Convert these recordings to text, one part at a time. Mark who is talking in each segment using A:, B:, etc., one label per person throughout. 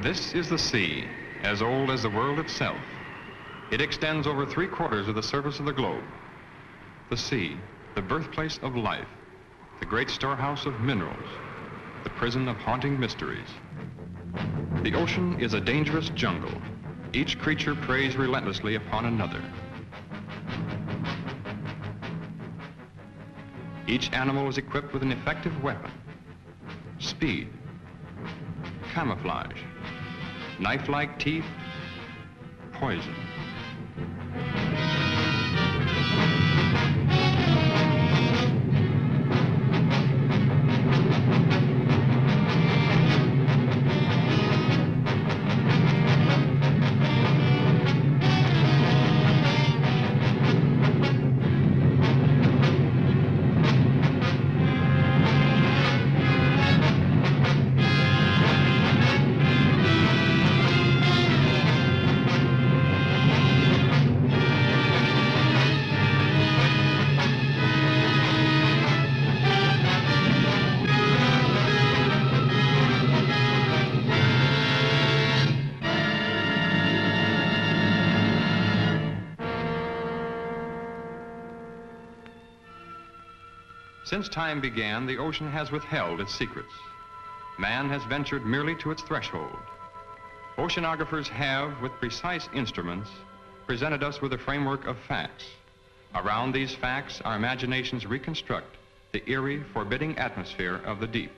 A: This is the sea, as old as the world itself. It extends over 3/4 of the surface of the globe. The sea, the birthplace of life, the great storehouse of minerals, the prison of haunting mysteries. The ocean is a dangerous jungle. Each creature preys relentlessly upon another. Each animal is equipped with an effective weapon: speed, camouflage, knife-like teeth, poison. Since time began, the ocean has withheld its secrets. Man has ventured merely to its threshold. Oceanographers have, with precise instruments, presented us with a framework of facts. Around these facts, our imaginations reconstruct the eerie, forbidding atmosphere of the deep.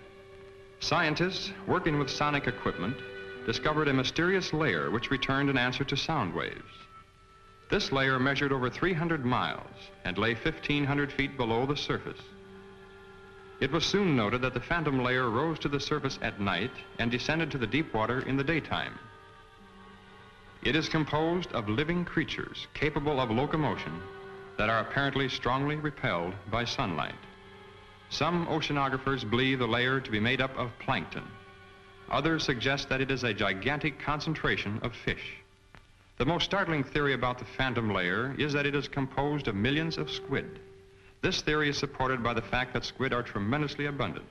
A: Scientists, working with sonic equipment, discovered a mysterious layer which returned an answer to sound waves. This layer measured over 300 miles and lay 1,500 feet below the surface. It was soon noted that the phantom layer rose to the surface at night and descended to the deep water in the daytime. It is composed of living creatures capable of locomotion that are apparently strongly repelled by sunlight. Some oceanographers believe the layer to be made up of plankton. Others suggest that it is a gigantic concentration of fish. The most startling theory about the phantom layer is that it is composed of millions of squid. This theory is supported by the fact that squid are tremendously abundant.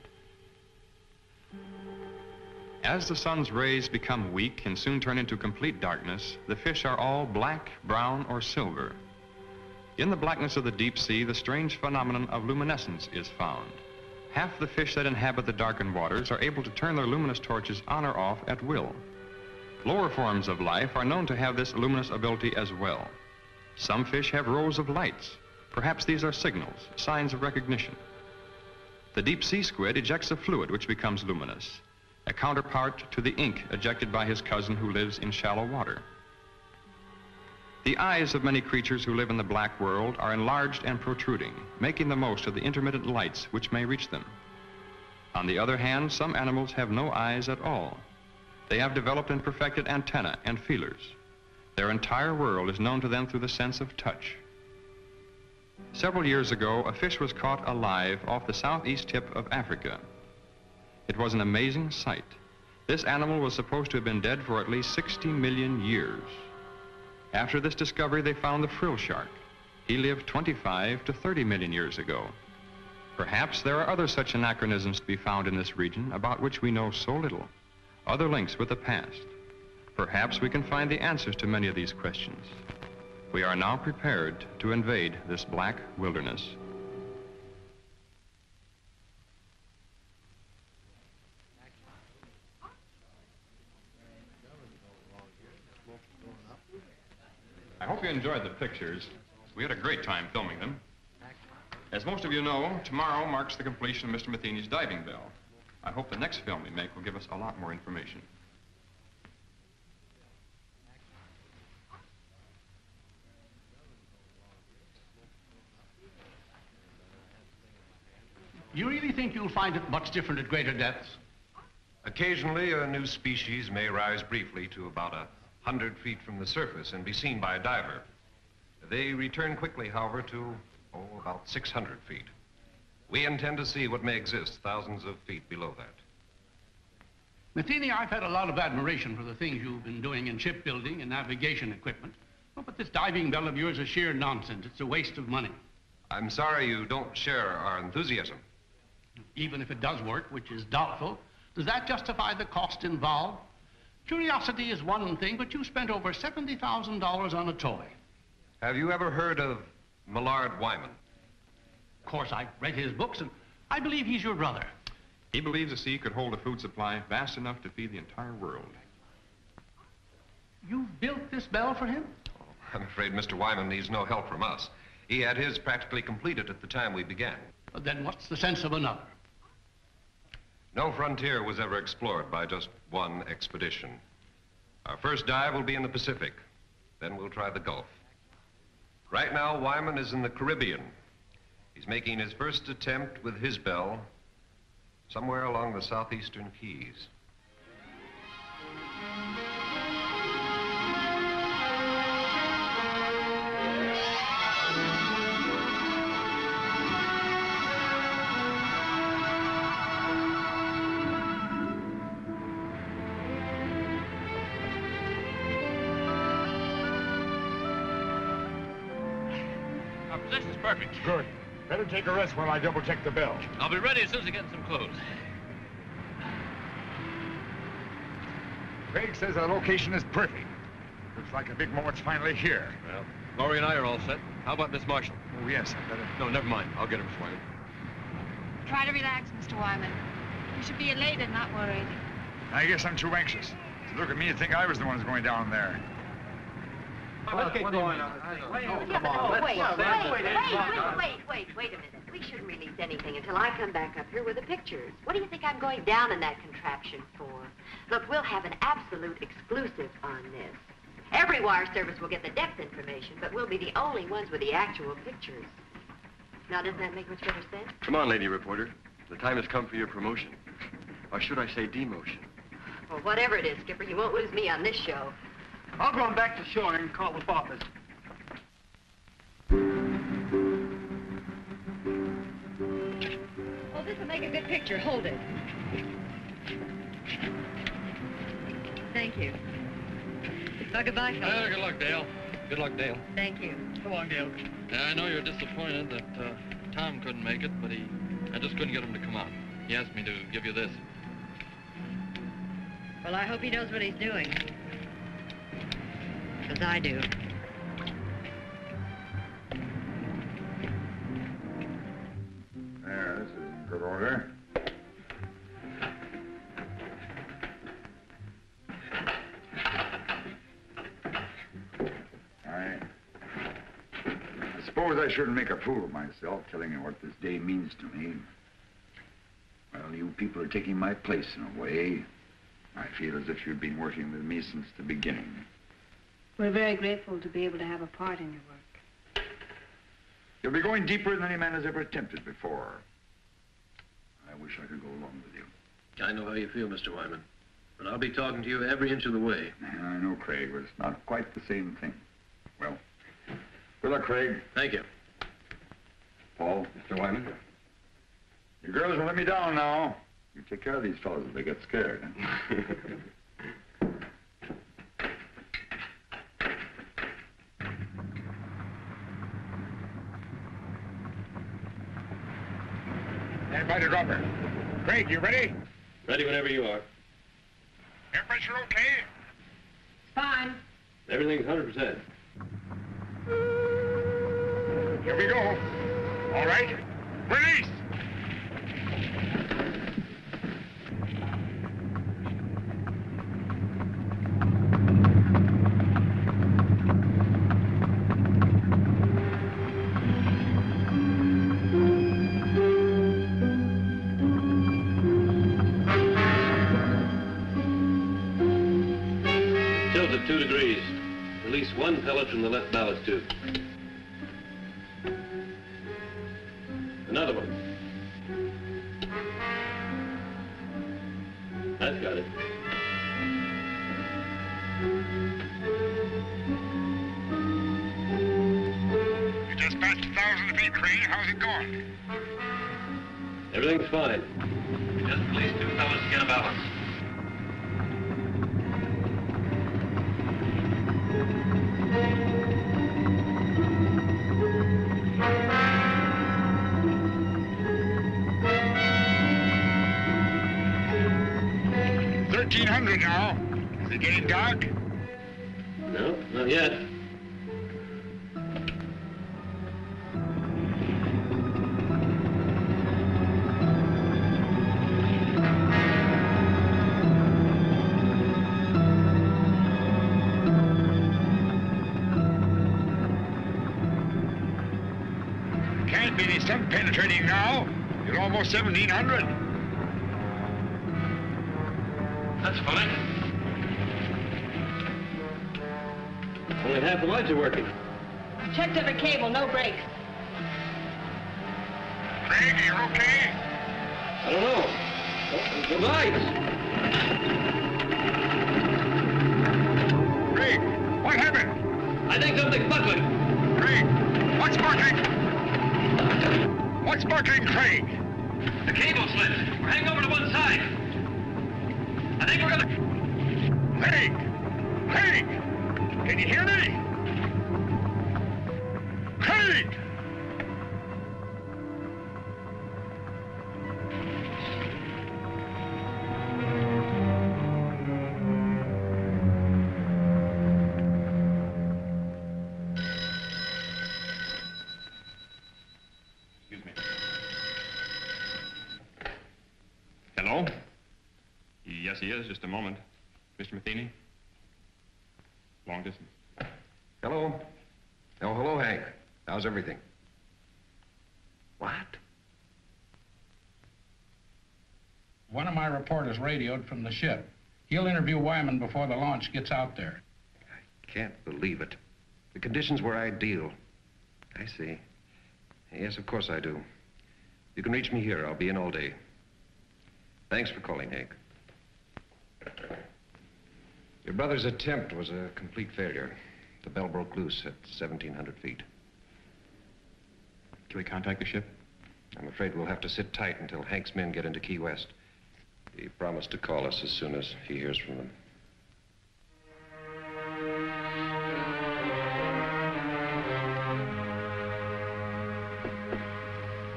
A: As the sun's rays become weak and soon turn into complete darkness, the fish are all black, brown, or silver. In the blackness of the deep sea, the strange phenomenon of luminescence is found. Half the fish that inhabit the darkened waters are able to turn their luminous torches on or off at will. Lower forms of life are known to have this luminous ability as well. Some fish have rows of lights. Perhaps these are signals, signs of recognition. The deep sea squid ejects a fluid which becomes luminous, a counterpart to the ink ejected by his cousin who lives in shallow water. The eyes of many creatures who live in the black world are enlarged and protruding, making the most of the intermittent lights which may reach them. On the other hand, some animals have no eyes at all. They have developed and perfected antennae and feelers. Their entire world is known to them through the sense of touch. Several years ago, a fish was caught alive off the southeast tip of Africa. It was an amazing sight. This animal was supposed to have been dead for at least 60 million years. After this discovery, they found the frill shark. He lived 25 to 30 million years ago. Perhaps there are other such anachronisms to be found in this region about which we know so little, other links with the past. Perhaps we can find the answers to many of these questions. We are now prepared to invade this black wilderness. I hope you enjoyed the pictures. We had a great time filming them. As most of you know, tomorrow marks the completion of Mr. Metheny's diving bell. I hope the next film we make will give us a lot more information.
B: You really think you'll find it much different at greater depths?
C: Occasionally, a new species may rise briefly to about 100 feet from the surface and be seen by a diver. They return quickly, however, to, about 600 feet. We intend to see what may exist thousands of feet below that.
B: Metheny, I've had a lot of admiration for the things you've been doing in shipbuilding and navigation equipment. Oh, but this diving bell of yours is sheer nonsense. It's a waste of money.
C: I'm sorry you don't share our enthusiasm.
B: Even if it does work, which is doubtful, does that justify the cost involved? Curiosity is one thing, but you spent over $70,000 on a toy.
C: Have you ever heard of Millard Wyman?
B: Of course, I've read his books, and I believe he's your brother.
A: He believes the sea could hold a food supply vast enough to feed the entire world.
B: You built this bell for him?
C: Oh, I'm afraid Mr. Wyman needs no help from us. He had his practically completed at the time we began.
B: But then what's the sense of another?
C: No frontier was ever explored by just one expedition. Our first dive will be in the Pacific. Then we'll try the Gulf. Right now, Wyman is in the Caribbean. He's making his first attempt with his bell somewhere along the southeastern Keys.
D: Our position's perfect.
E: Good. Better take a rest while I double-check the bell.
D: I'll be ready as soon as I get some clothes.
E: Craig says our location is perfect. Looks like a big moment's finally here.
D: Well, Laurie and I are all set. How about Miss Marshall?
E: Oh, yes, I better...
D: No, never mind. I'll get her, Miss Wyman.
F: Try to relax, Mr. Wyman. You should be elated, not worried.
E: I guess I'm too anxious. To look at me, you'd think I was the one who's going down there.
G: Let's get going on.
H: Wait a minute. We shouldn't release anything until I come back up here with the pictures. What do you think I'm going down in that contraption for? Look, we'll have an absolute exclusive on this. Every wire service will get the depth information, but we'll be the only ones with the actual pictures. Now, doesn't that make much better sense?
I: Come on, lady reporter. The time has come for your promotion. Or should I say demotion?
H: Well, whatever it is, Skipper, you won't lose me on this show.
G: I'll go on back to shore and call the office.
F: Oh, this will make a good picture. Hold it. Thank you. Well, goodbye, fellas.
D: Good luck, Dale. Good luck, Dale.
F: Thank you.
G: So long, Dale.
D: Yeah, I know you're disappointed that Tom couldn't make it, but I just couldn't get him to come out. He asked me to give you this.
F: Well, I hope he knows what he's doing. Because I do.
E: There, this is in good order. I suppose I shouldn't make a fool of myself telling you what this day means to me. Well, you people are taking my place in a way. I feel as if you've been working with me since the beginning.
J: We're very grateful to be able to have a part in your work.
E: You'll be going deeper than any man has ever attempted before. I wish I could go along with you.
I: I know how you feel, Mr. Wyman. But I'll be talking to you every inch of the way.
E: I know, Craig, but it's not quite the same thing. Well, good luck, Craig.
I: Thank you.
E: Paul.
I: Mr. Wyman?
E: You girls will let me down now. You take care of these fellows if they get scared. Stand by to drop her. Craig, you ready?
I: Ready whenever you are.
E: Air pressure okay?
F: Fine.
I: Everything's 100%.
E: Here we go. All right. Release!
I: Tilt at 2 degrees. Release 1 pellet from the left ballast tube. Another one. That's got it.
E: You just passed 1,000 feet, Craig. How's it going?
I: Everything's fine. We just released 2 pellets to get a balance.
E: $1,300 now.
K: Is it getting dark?
I: No, not yet.
K: Can't be any sun penetrating now. You're almost 1700.
I: That's funny. Only half the lights are working.
J: Checked every cable, no breaks.
K: Craig, are you okay?
I: I don't know. Oh, the lights!
K: Craig, what happened?
I: I think something's buckling.
K: Craig, what's sparkling? What's sparkling, Craig?
I: The cable slipped. We're hanging over to one side. I think we're gonna...
K: Craig! Craig! Can you hear me? Craig!
A: Excuse me. Hello? Yes, he is. Just a moment. Mr. Metheny? Long distance.
C: Hello? Oh, hello, Hank. How's everything? What?
B: One of my reporters radioed from the ship. He'll interview Wyman before the launch gets out there.
C: I can't believe it. The conditions were ideal. I see. Yes, of course I do. You can reach me here. I'll be in all day. Thanks for calling, Hank. Your brother's attempt was a complete failure. The bell broke loose at 1,700 feet.
A: Can we contact the ship?
C: I'm afraid we'll have to sit tight until Hank's men get into Key West. He promised to call us as soon as he hears from them.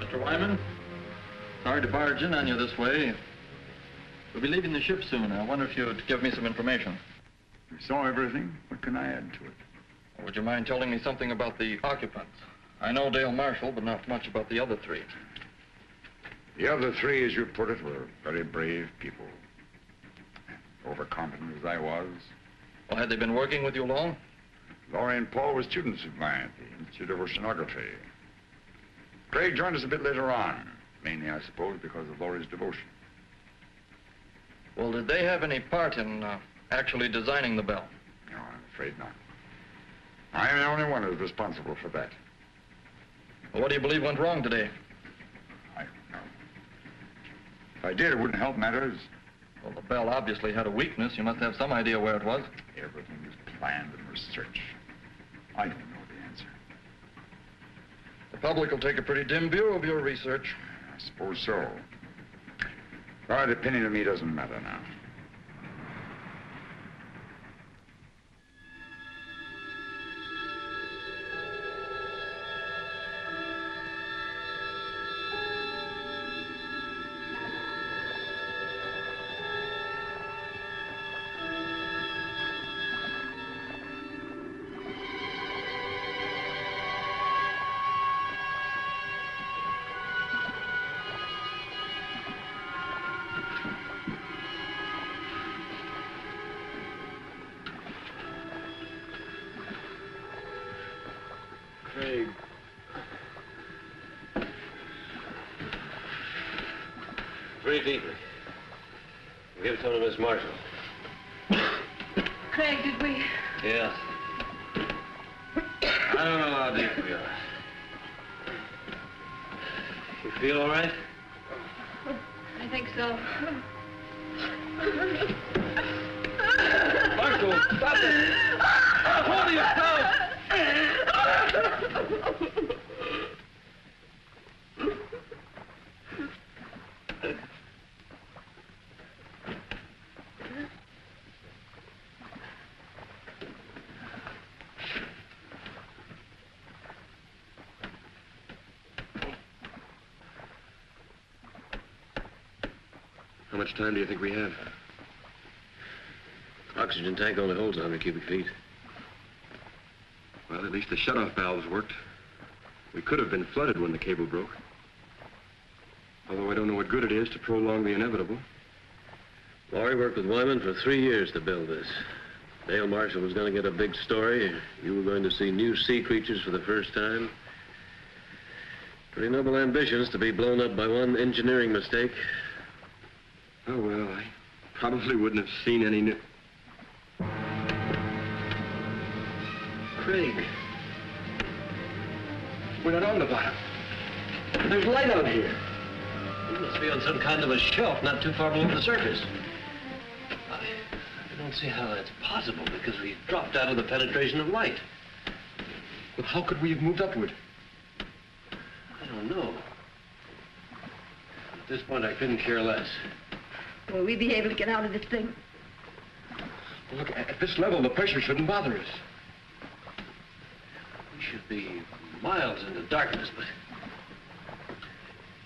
D: Mr. Wyman, sorry to barge in on you this way. We'll be leaving the ship soon. I wonder if you'd give me some information.
E: You saw everything. What can I add to it?
D: Would you mind telling me something about the occupants? I know Dale Marshall, but not much about the other three.
E: The other three, as you put it, were very brave people. Overconfident as I was.
D: Well, had they been working with you long?
E: Laurie and Paul were students of mine at the Institute of Oceanography. Craig joined us a bit later on, mainly, I suppose, because of Laurie's devotion.
D: Well, did they have any part in actually designing the bell?
E: No, I'm afraid not. I am the only one who's responsible for that.
D: Well, what do you believe went wrong today?
E: I don't know. If I did, it wouldn't help matters.
D: Well, the bell obviously had a weakness. You must have some idea where it was.
E: Everything was planned and researched. I don't know the answer.
D: The public will take a pretty dim view of your research.
E: I suppose so. But opinion of me doesn't matter now.
I: Craig. Breathe deeply. Give some to Miss Marshall.
J: Craig, did we?
I: Yes. I don't know how deep we are. You feel all right?
J: I think so.
I: Marshall, stop it! Hold yourself! How much time do you think we have? Clock's oxygen tank only holds 100 cubic feet.
L: Well, at least the shutoff valves worked. We could have been flooded when the cable broke. Although I don't know what good it is to prolong the inevitable.
I: Laurie worked with Wyman for 3 years to build this. Dale Marshall was going to get a big story. You were going to see new sea creatures for the first time. Pretty noble ambitions to be blown up by one engineering mistake.
L: Oh, well, I probably wouldn't have seen any new...
I: Craig.
L: We're not on the bottom.
I: There's light out here. We must be on some kind of a shelf not too far below the surface. I don't see how that's possible because we've dropped out of the penetration of light.
L: Well, how could we have moved upward?
I: I don't know. At this point, I couldn't care less.
J: Will we be able to get out of this thing?
L: Well, look, at this level, the pressure shouldn't bother us.
I: We should be miles into darkness, but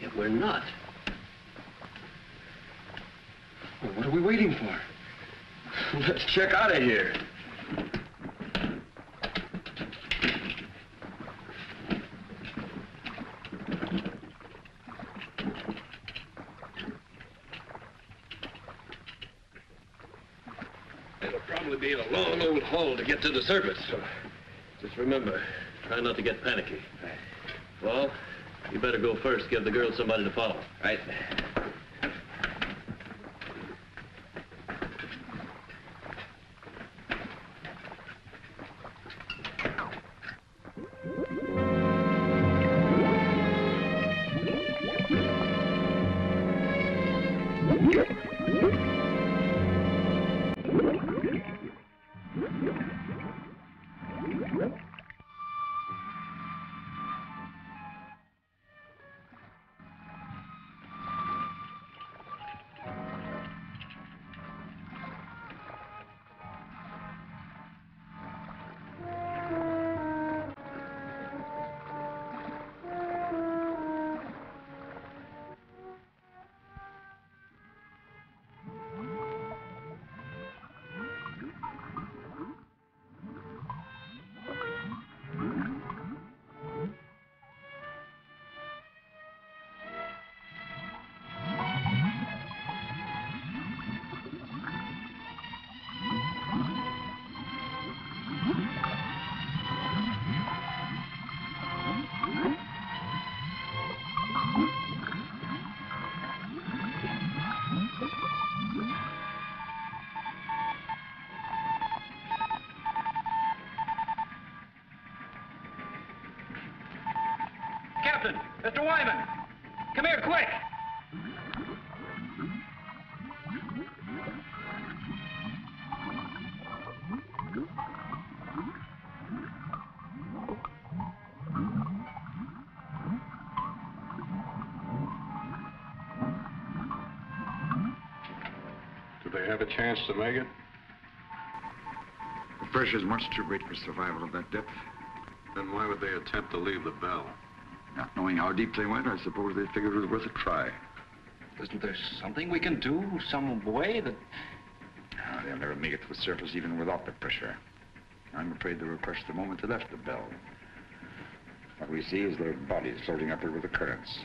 I: yet we're not.
L: Well, what are we waiting for? Let's check out of here.
I: It'll probably be a long old haul to get to the surface. So just remember, try not to get panicky. Well, you better go first. Give the girl somebody to follow.
L: Right.
G: Captain! Mr. Wyman! Come here, quick!
A: Do they have a chance to make it?
E: The pressure's much too great for survival at that depth.
A: Then why would they attempt to leave the bell?
E: Not knowing how deep they went, I suppose they figured it was worth a try.
L: Isn't there something we can do? Some way that...
E: Ah, they'll never make it to the surface even without the pressure. I'm afraid they were crushed the moment they left the bell. What we see is their bodies floating upward with the currents.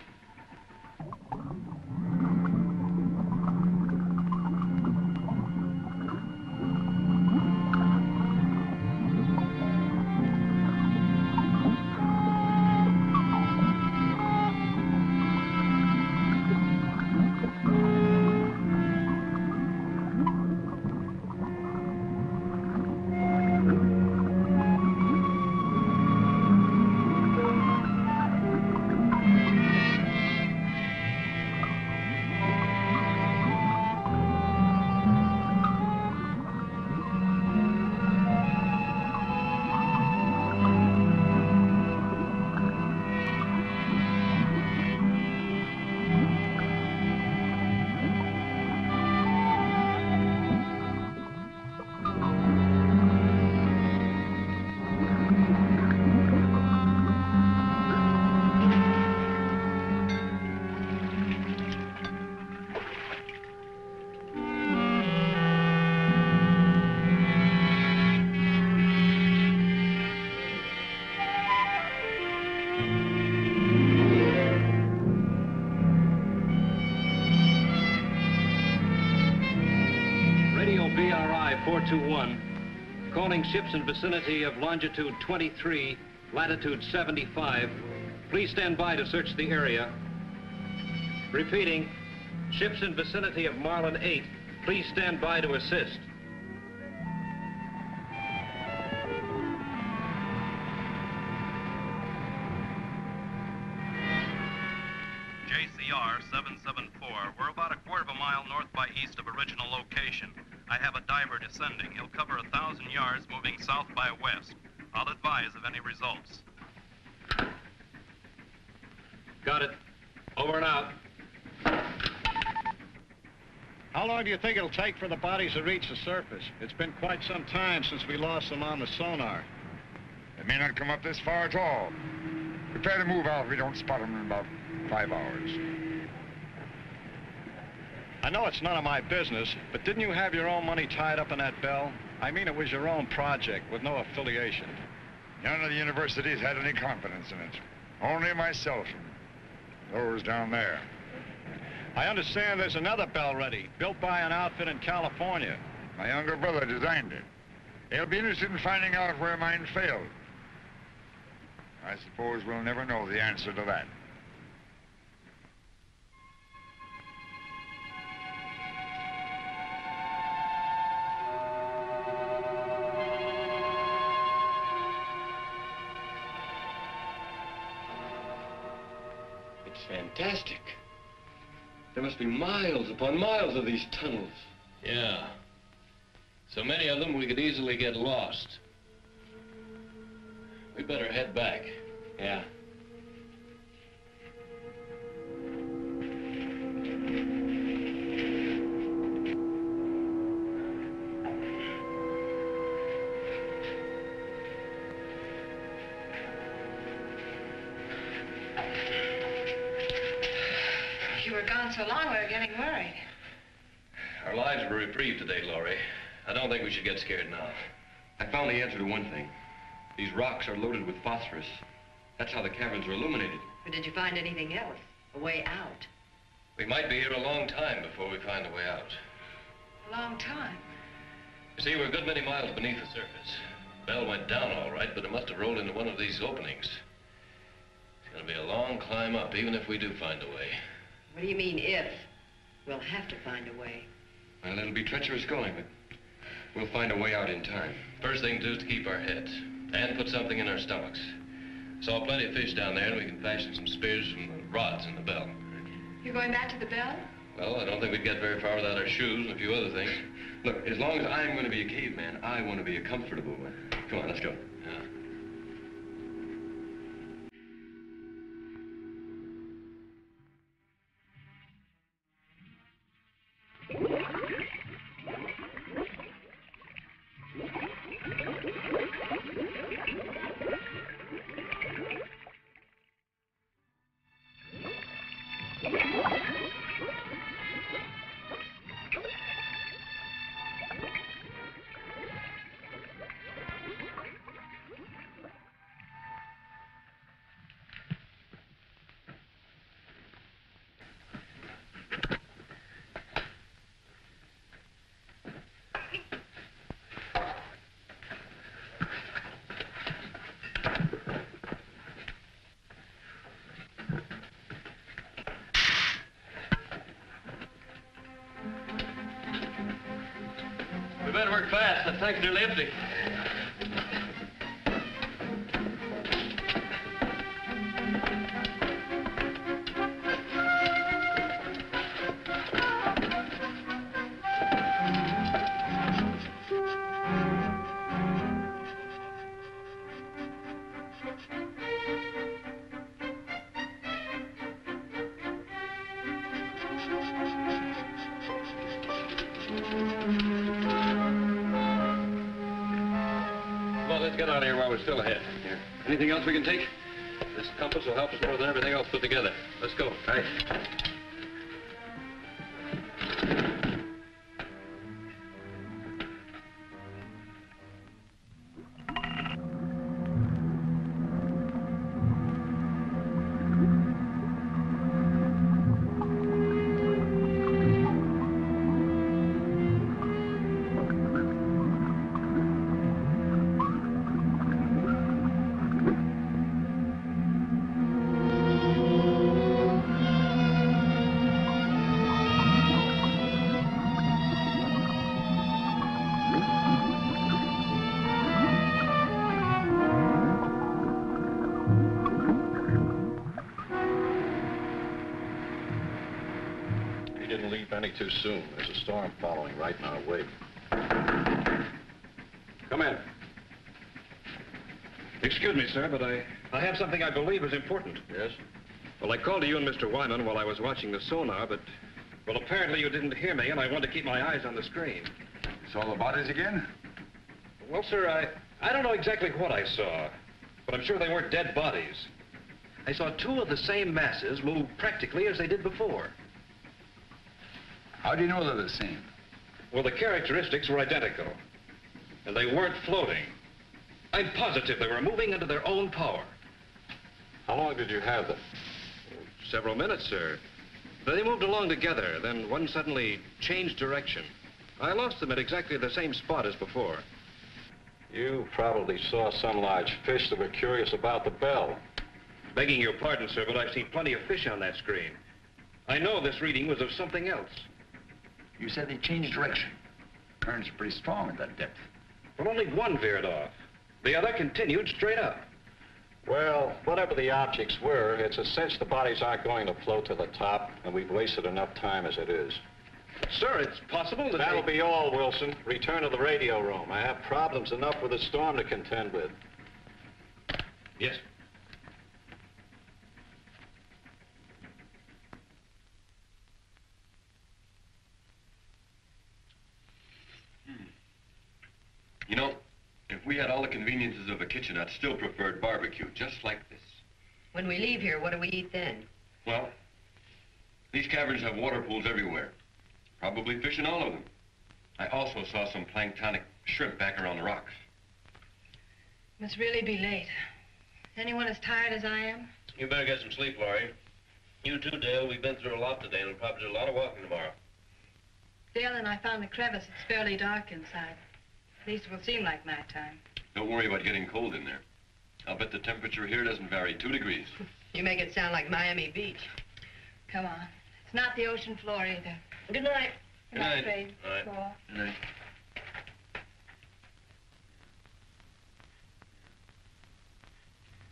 M: 521, calling ships in vicinity of longitude 23, latitude 75. Please stand by to search the area. Repeating, ships in vicinity of Marlin 8, please stand by to assist.
N: JCR 774. We're about a quarter of a mile north by east of original location. I have a diver descending. He'll cover 1,000 yards moving south by west. I'll advise of any results.
M: Got it. Over and out.
O: How long do you think it'll take for the bodies to reach the surface? It's been quite some time since we lost them on the sonar.
K: They may not come up this far at all. Prepare to move out if we don't spot them in about 5 hours.
O: I know it's none of my business, but didn't you have your own money tied up in that bell? I mean, it was your own project with no affiliation.
K: None of the universities had any confidence in it. Only myself and those down there.
O: I understand there's another bell ready, built by an outfit in California.
K: My younger brother designed it. They'll be interested in finding out where mine failed. I suppose we'll never know the answer to that.
I: It's fantastic. There must be miles upon miles of these tunnels. Yeah. So many of them we could easily get lost. We better head back. Yeah.
J: You were gone so long, we were getting worried.
I: Our lives were reprieved today, Laurie. I don't think we should get scared now.
L: I found the answer to one thing. These rocks are loaded with phosphorus. That's how the caverns are illuminated.
H: But did you find anything else? A way out?
I: We might be here a long time before we find a way out.
J: A long time.
I: You see, we're a good many miles beneath the surface. Bell went down all right, but it must have rolled into one of these openings. It's going to be a long climb up, even if we do find a way.
H: What do you mean, if? We'll have to find a way.
L: Well, it'll be treacherous going, but we'll find a way out in time.
I: First thing to do is to keep our heads and put something in our stomachs. Saw plenty of fish down there, and we can fashion some spears from the rods in the bell.
J: You're going back to the bell?
I: Well, I don't think we'd get very far without our shoes and a few other things.
L: Look, as long as I'm going to be a caveman, I want to be a comfortable one. Come on, let's go.
I: Yeah. We better work fast. That tank's nearly empty. Let's get out of here while we're still ahead.
L: Here. Anything else we can take?
I: This compass will help us more than everything else put together. Let's go.
L: All right.
O: any too soon. There's a storm following right in our wake. Come in.
I: Excuse me, sir, but I have something I believe is important.
O: Yes?
I: Well, I called to you and Mr. Wyman while I was watching the sonar, but, well, apparently you didn't hear me, and I wanted to keep my eyes on the screen.
E: Saw the bodies again?
I: Well, sir, I don't know exactly what I saw, but I'm sure they weren't dead bodies. I saw two of the same masses move practically as they did before.
E: How do you know they're the same?
I: Well, the characteristics were identical, and they weren't floating. I'm positive they were moving under their own power.
O: How long did you have them?
I: Several minutes, sir. They moved along together, then one suddenly changed direction. I lost them at exactly the same spot as before.
O: You probably saw some large fish that were curious about the bell.
I: Begging your pardon, sir, but I've seen plenty of fish on that screen. I know this reading was of something else.
E: You said they changed direction. Currents are pretty strong at that depth.
I: But only one veered off. The other continued straight up.
O: Well, whatever the objects were, it's a cinch the bodies aren't going to float to the top, and we've wasted enough time as it is.
I: Sir, it's possible that
O: That'll be all, Wilson. Return to the radio room. I have problems enough with the storm to contend with.
I: Yes.
L: You know, if we had all the conveniences of a kitchen, I'd still preferred barbecue, just like this.
H: When we leave here, what do we eat then?
L: Well, these caverns have water pools everywhere. Probably fish in all of them. I also saw some planktonic shrimp back around the rocks.
J: Must really be late. Is anyone as tired as I am?
I: You better get some sleep, Laurie. You too, Dale. We've been through a lot today, and we'll probably do a lot of walking tomorrow.
J: Dale and I found a crevice. It's fairly dark inside. At least it will seem like nighttime.
L: Don't worry about getting cold in there. I'll bet the temperature here doesn't vary 2 degrees.
H: You make it sound like Miami Beach.
J: Come on. It's not the ocean floor either.
H: Good night.
J: Good night, Fred.
I: All right.
J: Go on.
L: Good night.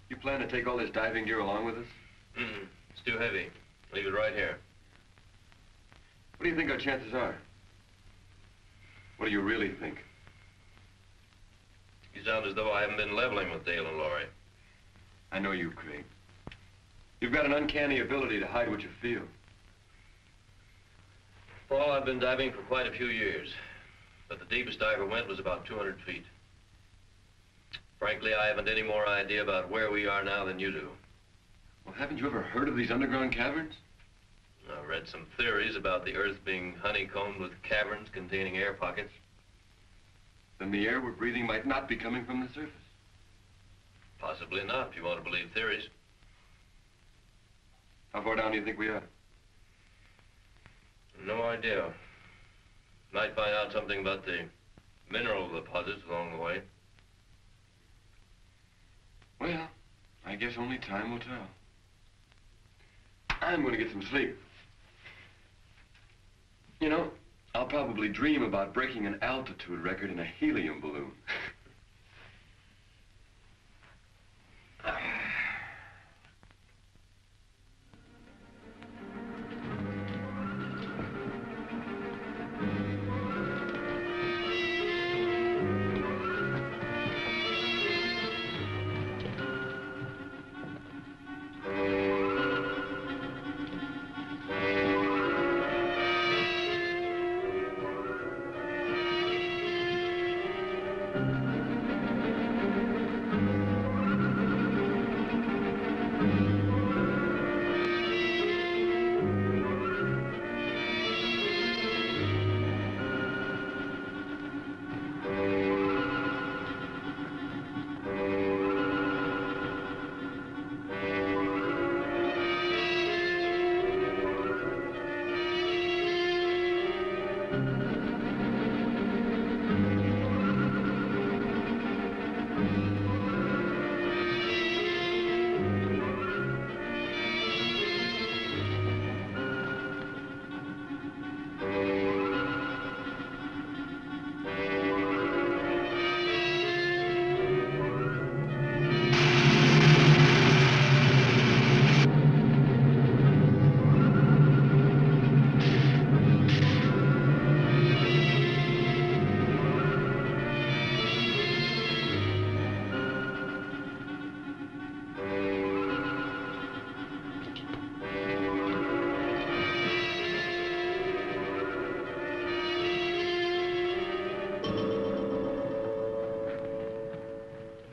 L: You plan to take all this diving gear along with us?
I: It's too heavy. Leave it right here.
L: What do you think our chances are? What do you really think?
I: You sound as though I haven't been leveling with Dale and Laurie.
L: I know you, Craig. You've got an uncanny ability to hide what you feel.
I: Well, I've been diving for quite a few years, but the deepest I ever went was about 200 feet. Frankly, I haven't any more idea about where we are now than you do.
L: Well, haven't you ever heard of these underground caverns?
I: I've read some theories about the Earth being honeycombed with caverns containing air pockets.
L: Then the air we're breathing might not be coming from the surface.
I: Possibly not, if you want to believe theories.
L: How far down do you think we are?
I: No idea. Might find out something about the mineral deposits along the way.
L: Well, I guess only time will tell. I'm going to get some sleep. You know, I'll probably dream about breaking an altitude record in a helium balloon.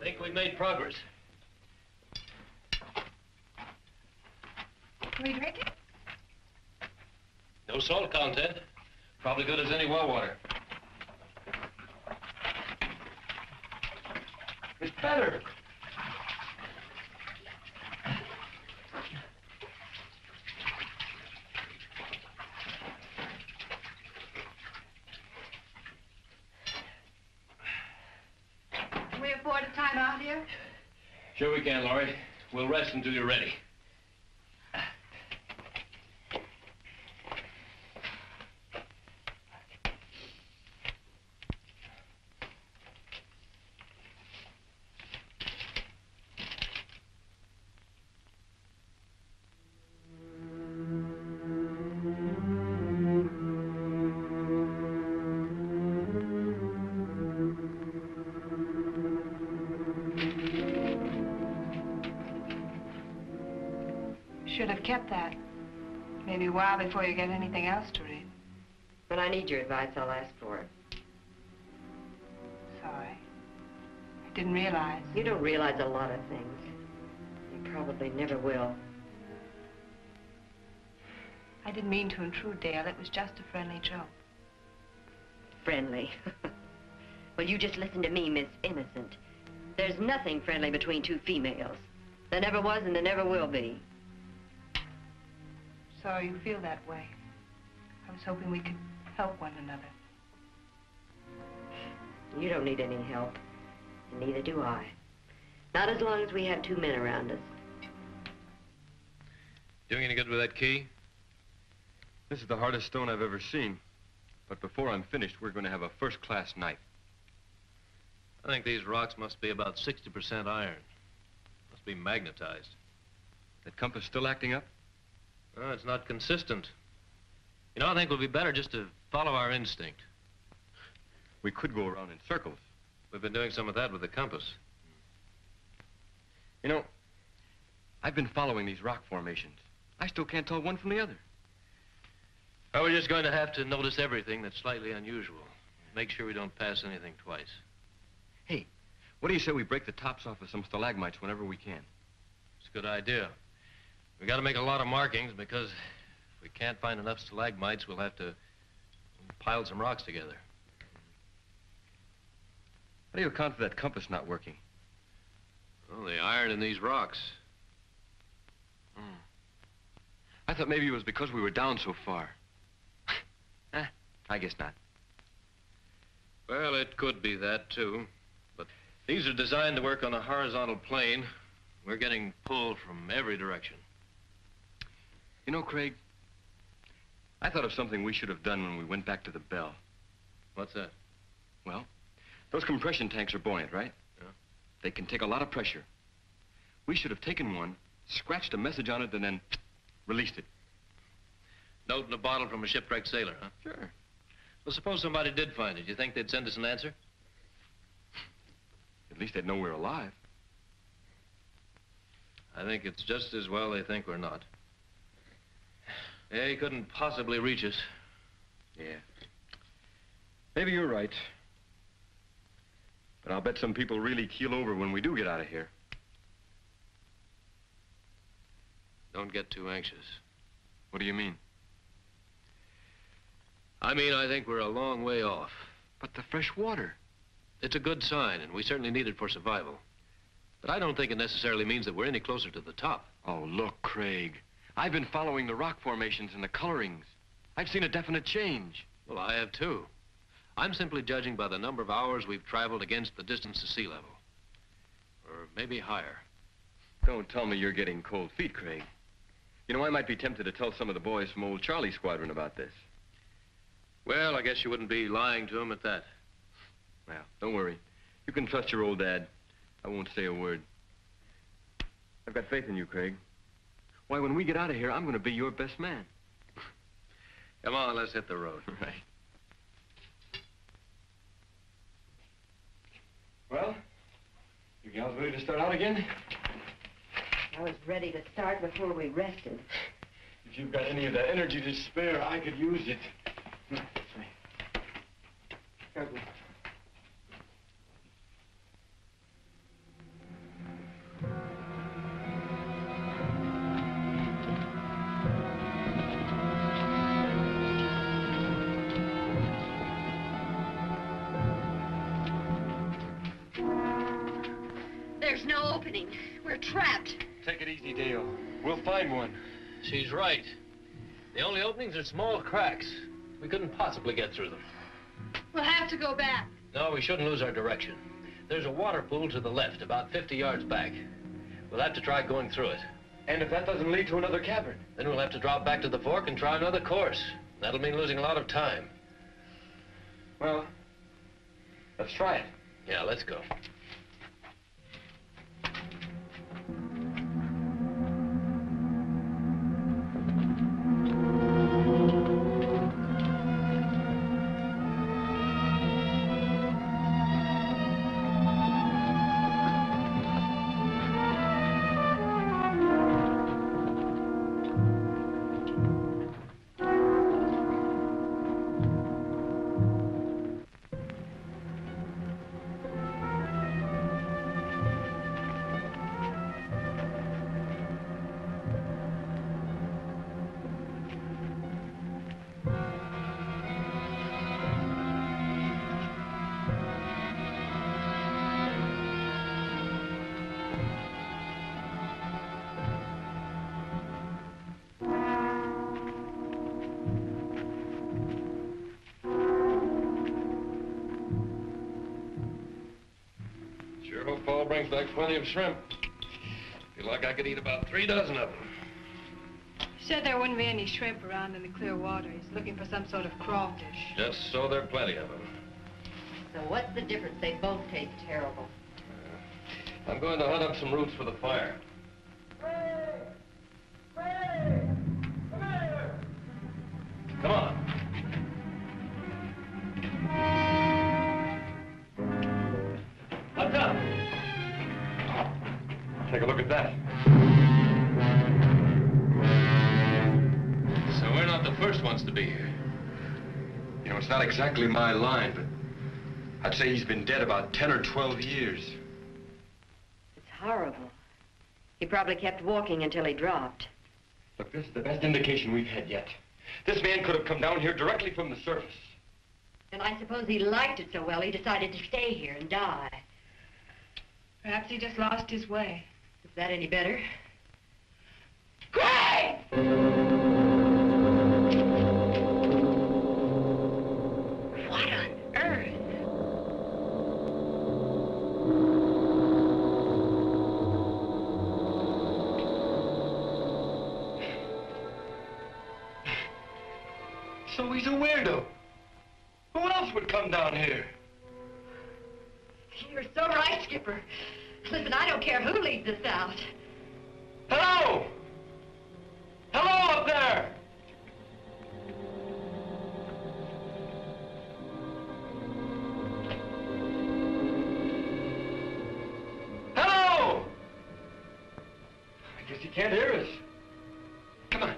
I: think we've made progress.
J: Can we drink it?
I: No salt content. Probably good as any well water. It's better.
J: Can we afford a time out here?
I: Sure we can, Laurie. We'll rest until you're ready.
J: Should have kept that. Maybe a while before you get anything else to read.
H: When I need your advice, I'll ask for it.
J: Sorry. I didn't realize.
H: You don't realize a lot of things. You probably never will.
J: I didn't mean to intrude, Dale. It was just a friendly joke.
H: Friendly? Well, you just listen to me, Miss Innocent. There's nothing friendly between two females. There never was and there never will be.
J: Sorry you feel that way. I was hoping we could help one another.
H: You don't need any help, and neither do I. Not as long as we have two men around us.
I: Doing any good with that key?
P: This is the hardest stone I've ever seen. But before I'm finished, we're going to have a first-class night.
I: I think these rocks must be about 60% iron. Must be magnetized.
P: That compass still acting up?
I: Well, it's not consistent. You know, I think it would be better just to follow our instinct.
P: We could go around in circles.
I: We've been doing some of that with the compass.
P: You know, I've been following these rock formations. I still can't tell one from the other.
I: Well, we're just going to have to notice everything that's slightly unusual. Make sure we don't pass anything twice.
P: Hey, what do you say we break the tops off of some stalagmites whenever we can?
I: It's a good idea. We got to make a lot of markings because if we can't find enough stalagmites, we'll have to pile some rocks together.
P: How do you account for that compass not working?
I: Well, the iron in these rocks.
P: I thought maybe it was because we were down so far. I guess not.
I: Well, it could be that, too. But these are designed to work on a horizontal plane. We're getting pulled from every direction.
P: You know, Craig, I thought of something we should have done when we went back to the bell.
I: What's that?
P: Well, those compression tanks are buoyant, right?
I: Yeah.
P: They can take a lot of pressure. We should have taken one, scratched a message on it, and then released it.
I: Note in a bottle from a shipwrecked sailor, huh?
P: Sure.
I: Well, suppose somebody did find it. You think they'd send us an answer?
P: At least they'd know we're alive.
I: I think it's just as well they think we're not. They couldn't possibly reach us.
P: Yeah. Maybe you're right. But I'll bet some people really keel over when we do get out of here.
I: Don't get too anxious.
P: What do you mean?
I: I mean, I think we're a long way off.
P: But the fresh water.
I: It's a good sign, and we certainly need it for survival. But I don't think it necessarily means that we're any closer to the top.
P: Oh, look, Craig. I've been following the rock formations and the colorings. I've seen a definite change.
I: Well, I have too. I'm simply judging by the number of hours we've traveled against the distance to sea level. Or maybe higher.
P: Don't tell me you're getting cold feet, Craig. You know, I might be tempted to tell some of the boys from old Charlie's squadron about this.
I: Well, I guess you wouldn't be lying to them at that.
P: Well, don't worry. You can trust your old dad. I won't say a word. I've got faith in you, Craig. Why, when we get out of here, I'm going to be your best man.
I: Come on, let's hit the road.
P: Right. Well, you gals ready to start out again?
H: I was ready to start before we rested.
P: If you've got any of that energy to spare, I could use it. This way. Careful.
H: There's no opening. We're trapped.
I: Take it easy, Dale. We'll find one.
Q: She's right. The only openings are small cracks. We couldn't possibly get through them.
J: We'll have to go back.
Q: No, we shouldn't lose our direction. There's a water pool to the left, about 50 yards back. We'll have to try going through it.
I: And if that doesn't lead to another cavern?
Q: Then we'll have to drop back to the fork and try another course. That'll mean losing a lot of time.
I: Well, let's try it.
Q: Yeah, let's go.
L: Sure hope Paul brings back plenty of shrimp. Feel like I could eat about 3 dozen of them.
J: He said there wouldn't be any shrimp around in the clear water. He's looking for some sort of crawfish.
L: Just so there are plenty of them.
H: So what's the difference? They both taste terrible.
L: I'm going to hunt up some roots for the fire. Come on. What's up?
I: Take a look at that.
L: So we're not the first ones to be here.
I: You know, it's not exactly my line, but I'd say he's been dead about 10 or 12 years.
H: It's horrible. He probably kept walking until he dropped.
I: Look, this is the best indication we've had yet. This man could have come down here directly from the surface.
H: And I suppose he liked it so well he decided to stay here and die.
J: Perhaps he just lost his way.
H: Is that any better?
J: Craig!
H: What on earth?
I: So he's a weirdo. Who else would come down here?
H: You're so right, Skipper. Listen, I don't care who leads us out.
I: Hello! Hello up there! Hello! I guess he can't hear us. Come on.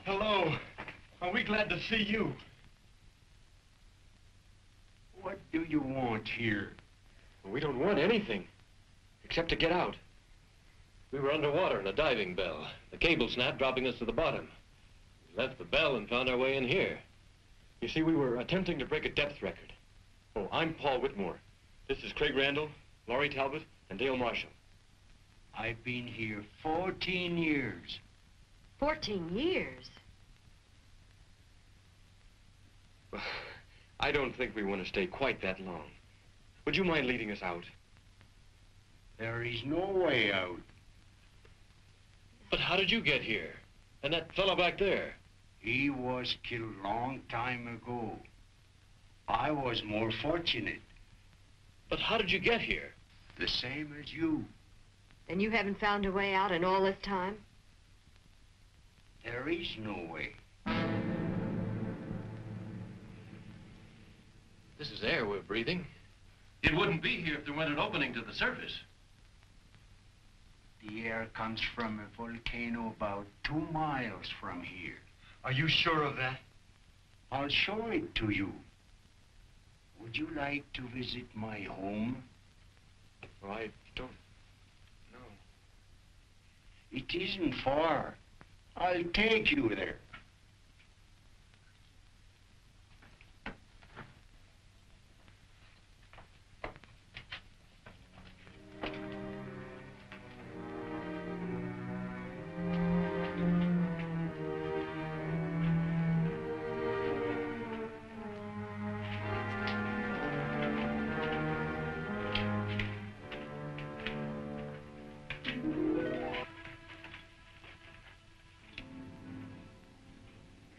I: Hello. Are we glad to see you?
R: What do you want here?
I: We don't want anything, except to get out.
Q: We were underwater in a diving bell. The cable snapped, dropping us to the bottom. We left the bell and found our way in here.
I: You see, we were attempting to break a depth record. Oh, I'm Paul Whitmore. This is Craig Randall, Laurie Talbot, and Dale Marshall.
R: I've been here 14 years.
H: 14 years?
I: Well, I don't think we want to stay quite that long. Would you mind leading us out?
R: There is no way out.
Q: But how did you get here? And that fellow back there?
R: He was killed long time ago. I was more fortunate.
Q: But how did you get here?
R: The same as you.
H: And you haven't found a way out in all this time?
R: There is no way.
Q: This is air we're breathing.
L: It wouldn't be here if there weren't an opening to the surface.
R: The air comes from a volcano about 2 miles from here.
I: Are you sure of that?
R: I'll show it to you. Would you like to visit my home?
I: Well, I don't
R: It isn't far. I'll take you there.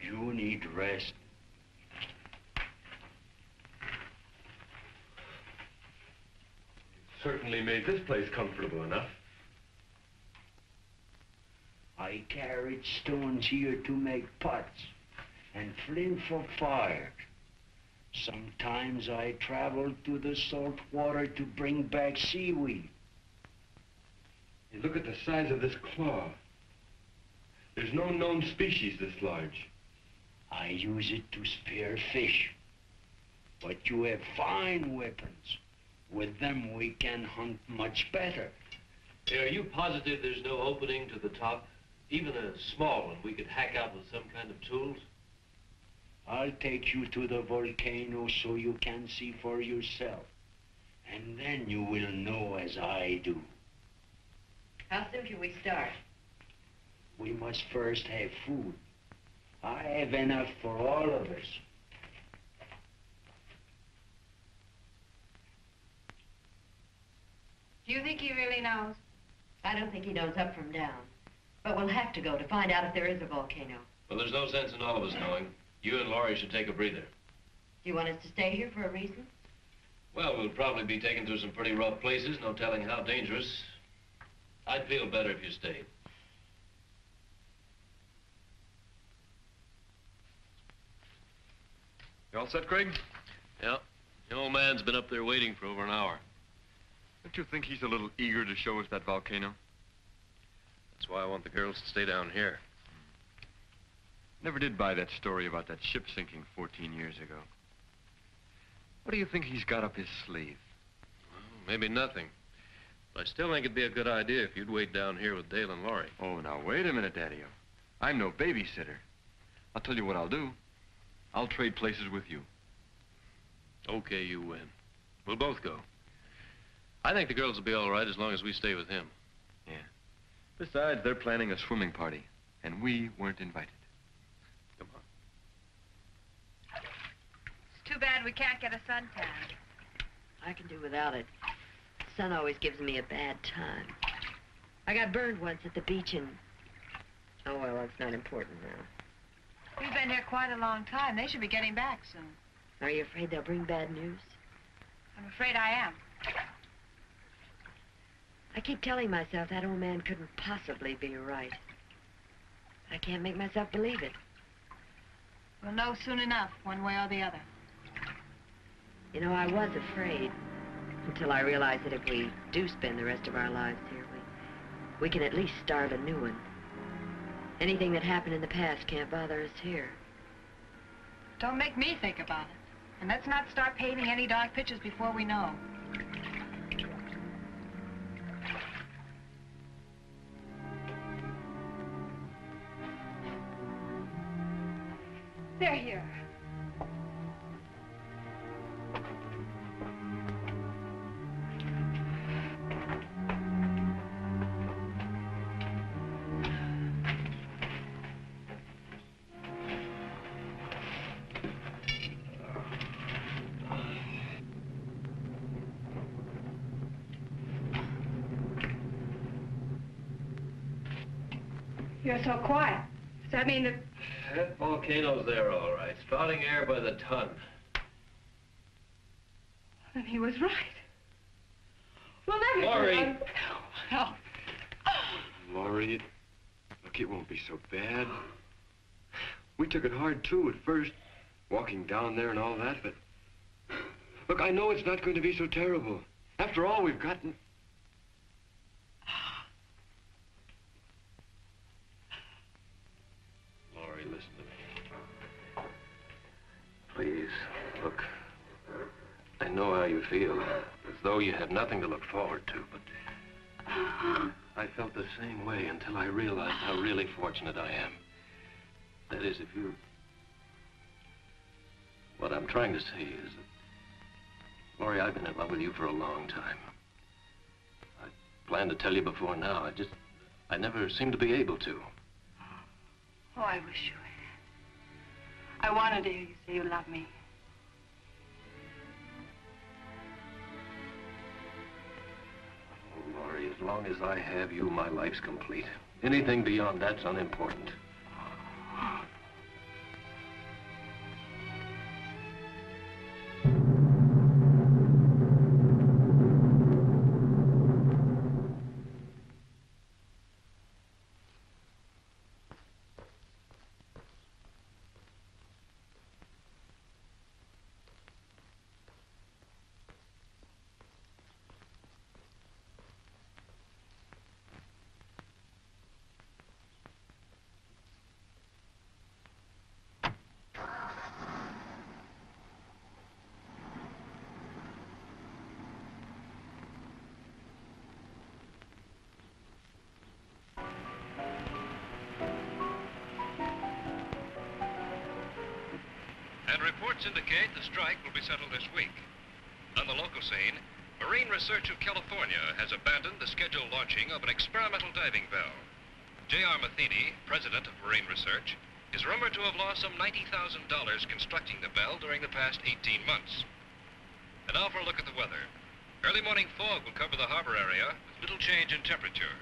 R: You need rest.
P: Certainly made this place comfortable enough.
R: I carried stones here to make pots and flint for fire. Sometimes I traveled to the salt water to bring back seaweed.
P: Hey, look at the size of this claw. There's no known species this large.
R: I use it to spear fish. But you have fine weapons. With them, we can hunt much better.
Q: Hey, are you positive there's no opening to the top? Even a small one we could hack out with some kind of tools?
R: I'll take you to the volcano so you can see for yourself. And then you will know as I do.
H: How soon can we start?
R: We must first have food. I have enough for all of us.
H: Do you think he really knows? I don't think he knows up from down. But we'll have to go to find out if there is a volcano.
Q: Well, there's no sense in all of us knowing. You and Laurie should take a breather.
H: Do you want us to stay here for a reason?
Q: Well, we'll probably be taken through some pretty rough places, no telling how dangerous. I'd feel better if you stayed.
P: You all set, Craig?
Q: Yeah. The old man's been up there waiting for over an hour.
P: Don't you think he's a little eager to show us that volcano?
Q: That's why I want the girls to stay down here.
P: Never did buy that story about that ship sinking 14 years ago. What do you think he's got up his sleeve?
Q: Well, maybe nothing. But I still think it'd be a good idea if you'd wait down here with Dale and Laurie.
P: Oh, now, wait a minute, Daddy-o. I'm no babysitter. I'll tell you what I'll do. I'll trade places with you.
Q: Okay, you win. We'll both go. I think the girls will be all right as long as we stay with him.
P: Yeah. Besides, they're planning a swimming party, and we weren't invited.
Q: Come on.
F: It's too bad we can't get a suntan.
H: I can do without it. The sun always gives me a bad time. I got burned once at the beach and... Oh, well, that's not important now.
F: We've been here quite a long time. They should be getting back soon.
H: Are you afraid they'll bring bad news?
F: I'm afraid I am.
H: I keep telling myself that old man couldn't possibly be right. I can't make myself believe it.
F: We'll know soon enough, one way or the other.
H: You know, I was afraid until I realized that if we do spend the rest of our lives here, we can at least start a new one. Anything that happened in the past can't bother us here.
F: Don't make me think about it. And let's not start painting any dark pictures before we know. They're here. You're so quiet. Does that mean that...
Q: That volcano's there, all right. Spouting air by the ton.
F: Then he was right. We'll never...
Q: Laurie!
F: Help.
P: Laurie, look, it won't be so bad. We took it hard, too, at first, walking down there and all that, but... Look, I know it's not going to be so terrible. After all, we've gotten...
Q: Laurie, listen to me.
P: Please, look, I know how you feel, as though you have nothing to look forward to, but
Q: I felt the same way until I realized how really fortunate I am. That is, if you... What I'm trying to say is that, Laurie, I've been in love with you for a long time. I planned to tell you before now. I never seemed to be able to.
J: Oh, I wish you had. I wanted to hear you say you love me.
Q: Oh, Laurie, as long as I have you, my life's complete. Anything beyond that's unimportant.
S: Reports indicate the strike will be settled this week. On the local scene, Marine Research of California has abandoned the scheduled launching of an experimental diving bell. J.R. Metheny, president of Marine Research, is rumored to have lost some $90,000 constructing the bell during the past 18 months. And now for a look at the weather. Early morning fog will cover the harbor area with little change in temperature.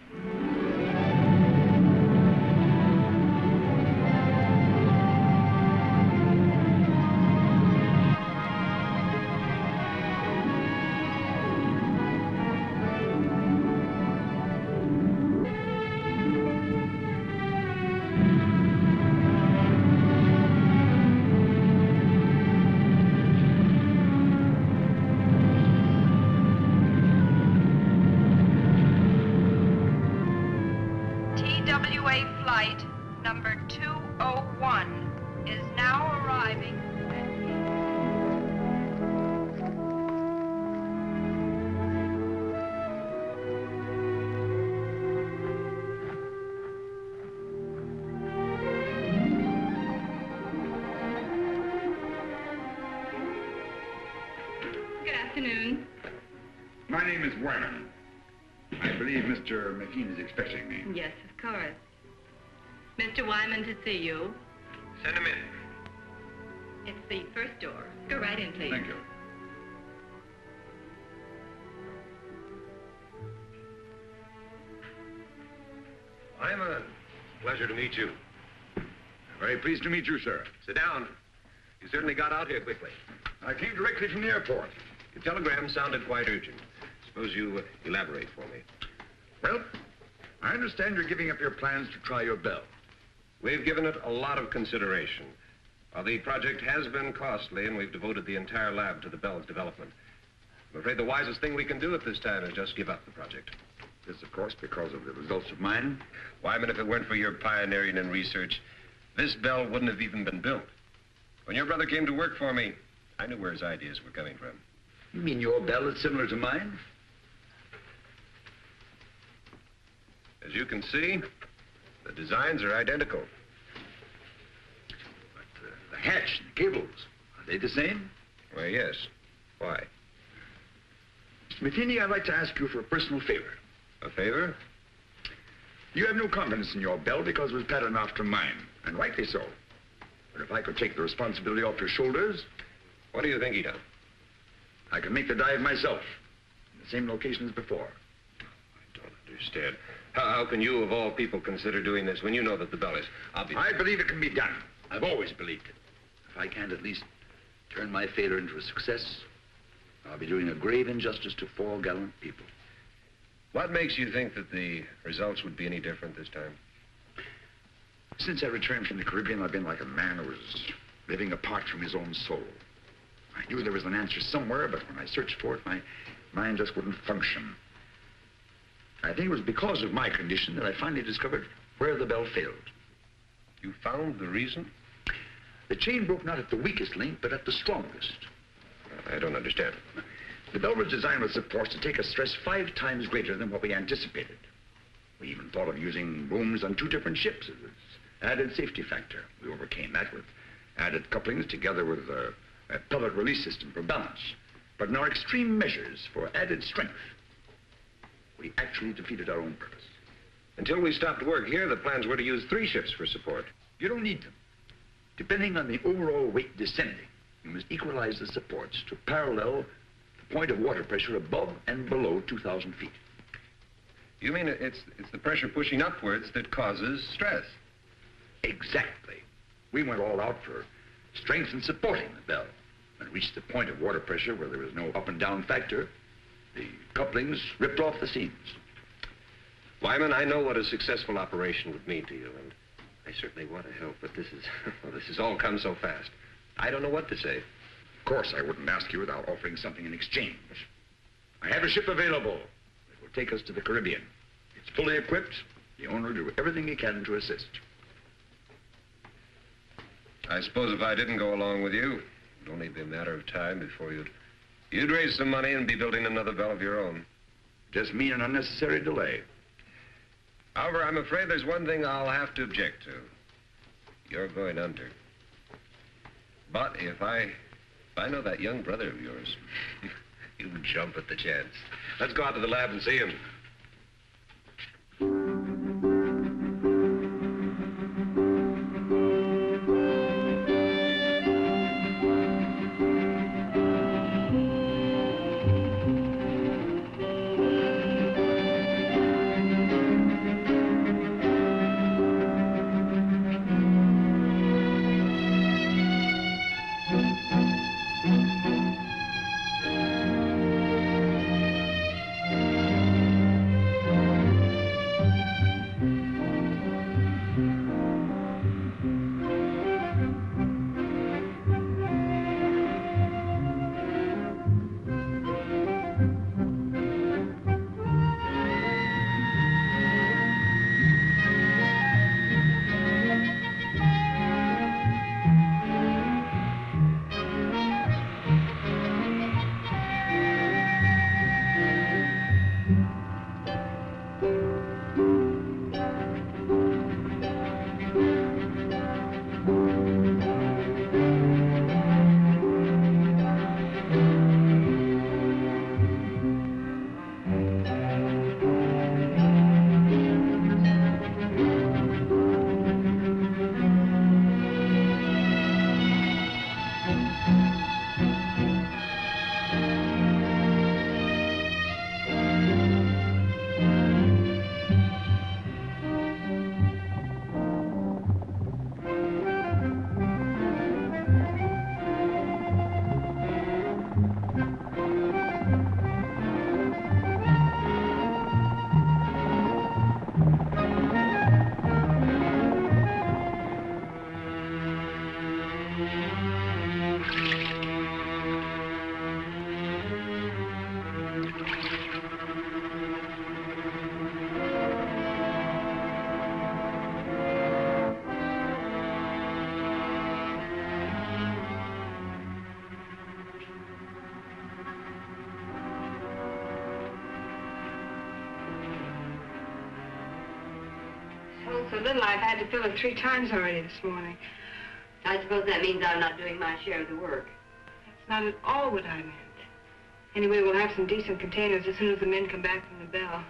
F: Flight number 201 is now arriving.
J: Good afternoon.
E: My name is Wyman. I believe Mr. McKean is expecting me.
J: Yes, of course. Mr. Wyman to see you.
C: Send him in.
J: It's the first door. Go right in, please.
E: Thank you.
C: Wyman, pleasure to meet you.
E: Very pleased to meet you, sir.
C: Sit down. You certainly got out here quickly.
E: I came directly from the airport.
C: Your telegram sounded quite urgent. Suppose you elaborate for me.
E: Well, I understand you're giving up your plans to try your bell.
C: We've given it a lot of consideration. The project has been costly, and we've devoted the entire lab to the bell's development. I'm afraid the wisest thing we can do at this time is just give up the project.
E: This, of course, because of the results of mine.
C: Wyman, if it weren't for your pioneering and research, this bell wouldn't have even been built. When your brother came to work for me, I knew where his ideas were coming from.
E: You mean your bell is similar to mine?
C: As you can see, the designs are identical.
E: But the hatch and the cables, are they the same?
C: Why, yes. Why?
E: Mr. Metheny, I'd like to ask you for a personal favor.
C: A favor?
E: You have no confidence in your bell because it was patterned after mine, and rightly so. But if I could take the responsibility off your shoulders...
C: What do you think he done?
E: I could make the dive myself, in the same location as before.
C: I don't understand. How can you, of all people, consider doing this when you know that the bell is obvious?
E: I believe it can be done. I've always believed it. If I can't at least turn my failure into a success, I'll be doing a grave injustice to 4 gallant people.
C: What makes you think that the results would be any different this time?
E: Since I returned from the Caribbean, I've been like a man who was living apart from his own soul. I knew there was an answer somewhere, but when I searched for it, my mind just wouldn't function. I think it was because of my condition that I finally discovered where the bell failed.
C: You found the reason?
E: The chain broke not at the weakest link, but at the strongest.
C: I don't understand.
E: The bell was designed with supports to take a stress 5 times greater than what we anticipated. We even thought of using booms on 2 different ships as an added safety factor. We overcame that with added couplings together with a pellet release system for balance. But in our extreme measures for added strength, we actually defeated our own purpose.
C: Until we stopped work here, the plans were to use 3 ships for support.
E: You don't need them. Depending on the overall weight descending, you must equalize the supports to parallel the point of water pressure above and below 2,000 feet.
C: You mean it's the pressure pushing upwards that causes stress?
E: Exactly. We went all out for strength and supporting the bell. When it reached the point of water pressure where there was no up and down factor, the couplings ripped off the seams.
C: Wyman, I know what a successful operation would mean to you, and I certainly want to help, but this has all come so fast. I don't know what to say.
E: Of course, I wouldn't ask you without offering something in exchange. I have a ship available that will take us to the Caribbean. It's fully equipped. The owner will do everything he can to assist.
C: I suppose if I didn't go along with you, it'd only be a matter of time before you'd raise some money and be building another bell of your own.
E: Just mean an unnecessary delay.
C: However, I'm afraid there's one thing I'll have to object to. You're going under. But if I know that young brother of yours, he'll jump at the chance. Let's go out to the lab and see him.
F: So little I've had to fill it 3 times already this morning.
H: I suppose that means I'm not doing my share of the work.
F: That's not at all what I meant. Anyway, we'll have some decent containers as soon as the men come back from the bell.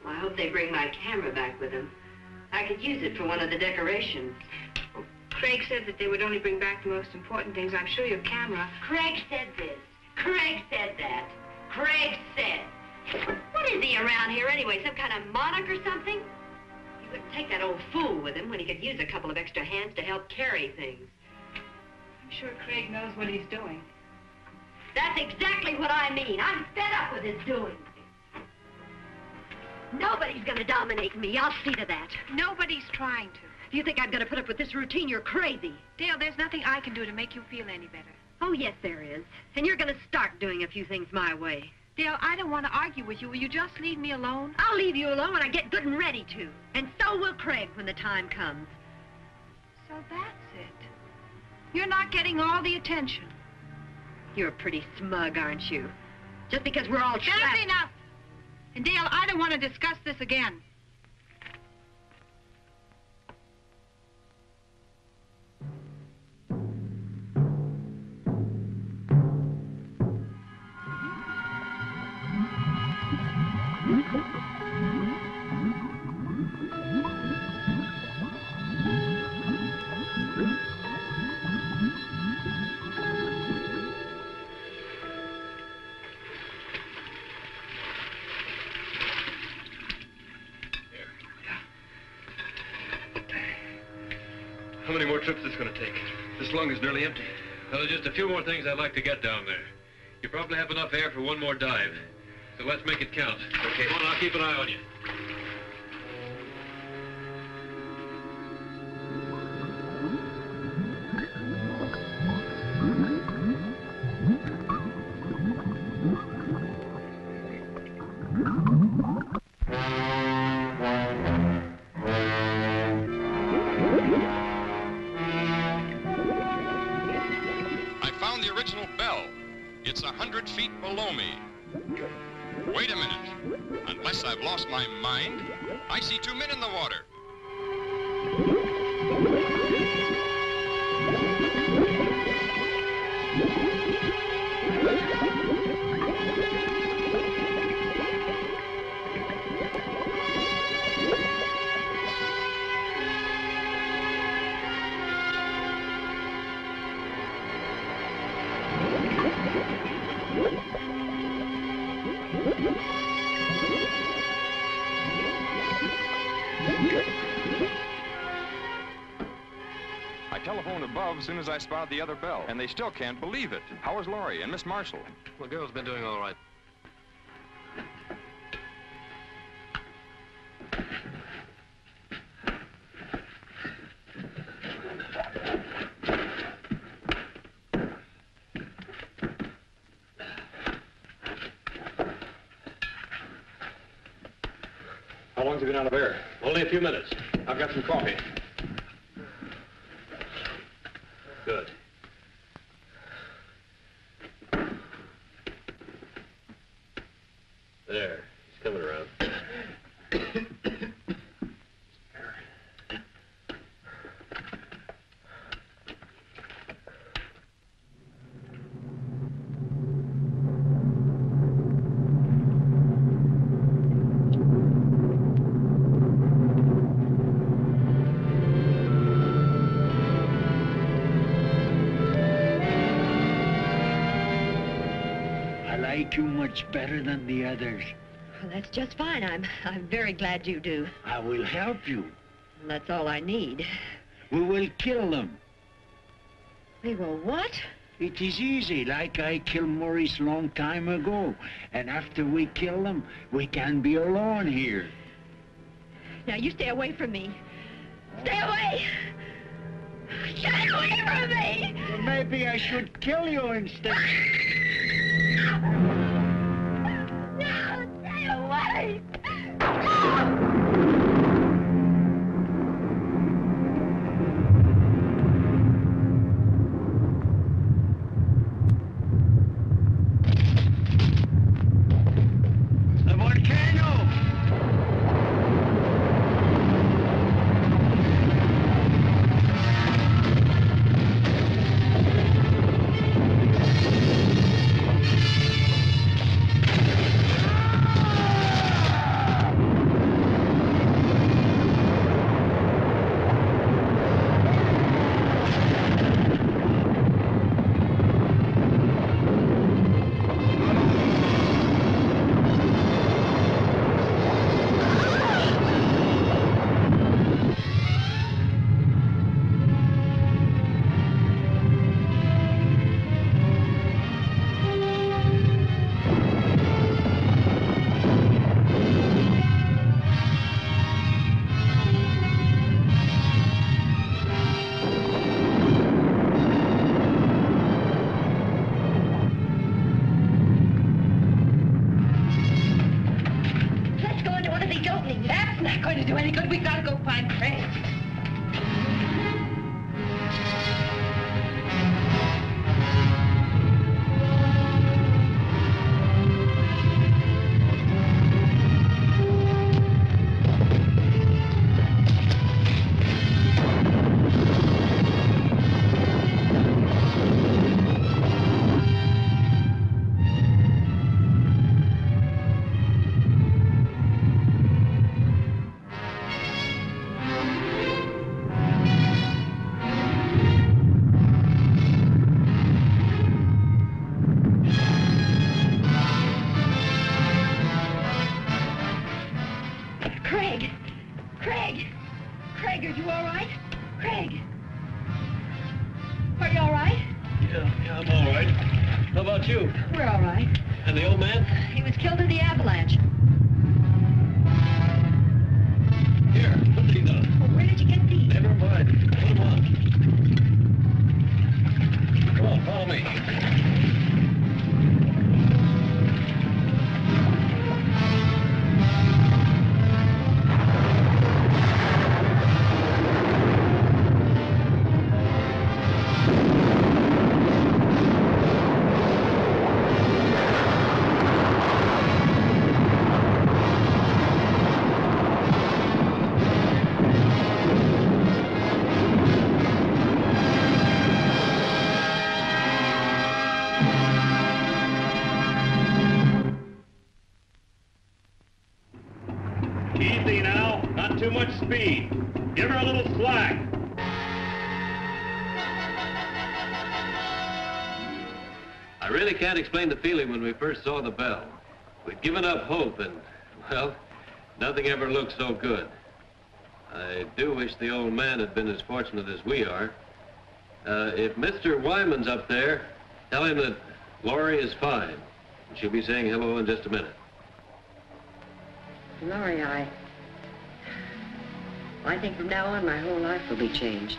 H: Well, I hope they bring my camera back with them. I could use it for one of the decorations.
F: Well, Craig said that they would only bring back the most important things. I'm sure your camera...
H: Craig said this. Craig said that. Craig said. What is he around here anyway? Some kind of monarch or something? He wouldn't take that old fool with him when he could use a couple of extra hands to help carry things.
F: I'm sure Craig knows what he's doing.
H: That's exactly what I mean. I'm fed up with his doing. Nobody's going to dominate me. I'll see to that.
F: Nobody's trying to.
H: If you think I'm going to put up with this routine, you're crazy.
F: Dale, there's nothing I can do to make you feel any better.
H: Oh, yes, there is. And you're going to start doing a few things my way.
F: Dale, I don't want to argue with you. Will you just leave me alone?
H: I'll leave you alone when I get good and ready to. And so will Craig when the time comes.
F: So that's it. You're not getting all the attention.
H: You're pretty smug, aren't you? just because we're all trapped.
F: That's enough. And Dale, I don't want to discuss this again.
L: How many more trips is this going to take? This lung is nearly empty.
I: Well, there's just a few more things I'd like to get down there. You probably have enough air for one more dive. So let's make it count. Okay. Come on, I'll keep an eye on you.
A: It's 100 feet below me. Wait a minute. Unless I've lost my mind, I see two men in the water. I telephoned above as soon as I spotted the other bell, and they still can't believe it. How is Laurie and Miss Marshall?
I: The girl's been doing all right.
M: How long's he been out of air? Only a few minutes. I've got some coffee. Good. There. He's coming around.
R: You much better than the others.
H: Well, that's just fine. I'm very glad you do.
R: I will help you.
H: That's all I need.
R: We will kill them.
H: We will what?
R: It is easy, like I killed Maurice long time ago. And after we kill them, we can be alone here.
H: Now, you stay away from me. Stay away! Stay away from me!
R: Well, maybe I should kill you instead.
H: No, stay away!
R: The volcano!
J: you all right? Craig. Are you all right?
I: Yeah, I'm all right. How about you?
J: We're all right.
I: And the old man?
J: He was killed in the avalanche.
I: Here, put these on.
J: Well, where did you get these?
I: Never mind. Put them on. Come on, follow me.
N: Easy now, not too much speed. Give her a little slack.
I: I really can't explain the feeling when we first saw the bell. We'd given up hope and, well, nothing ever looked so good. I do wish the old man had been as fortunate as we are. If Mr. Wyman's up there, tell him that Laurie is fine. She'll be saying hello in just a minute.
H: Laurie, I think from now on my whole life will be changed.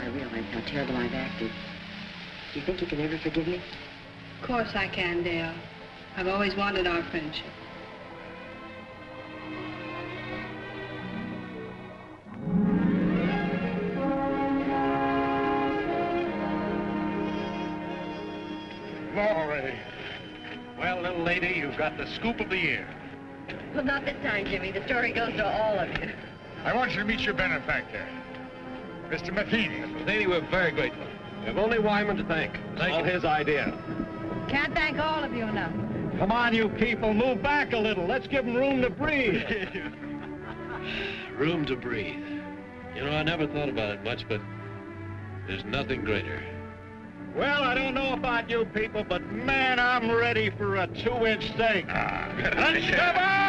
H: I realize how terrible I've acted. Do you think you can ever forgive me?
J: Of course I can, Dale. I've always wanted our friendship.
O: Laurie. Well, little lady, you've got the scoop of the year.
H: Well, not this time, Jimmy. The story goes to all of you.
K: I want you to meet your benefactor, Mr. Metheny.
I: Metheny, we're very grateful. We have only Wyman to thank. It's all his idea.
J: Can't thank all of you enough.
O: Come on, you people, move back a little. Let's give them room to breathe.
I: Room to breathe. You know, I never thought about it much, but there's nothing greater.
O: Well, I don't know about you people, but man, I'm ready for a 2-inch steak. Let's come on!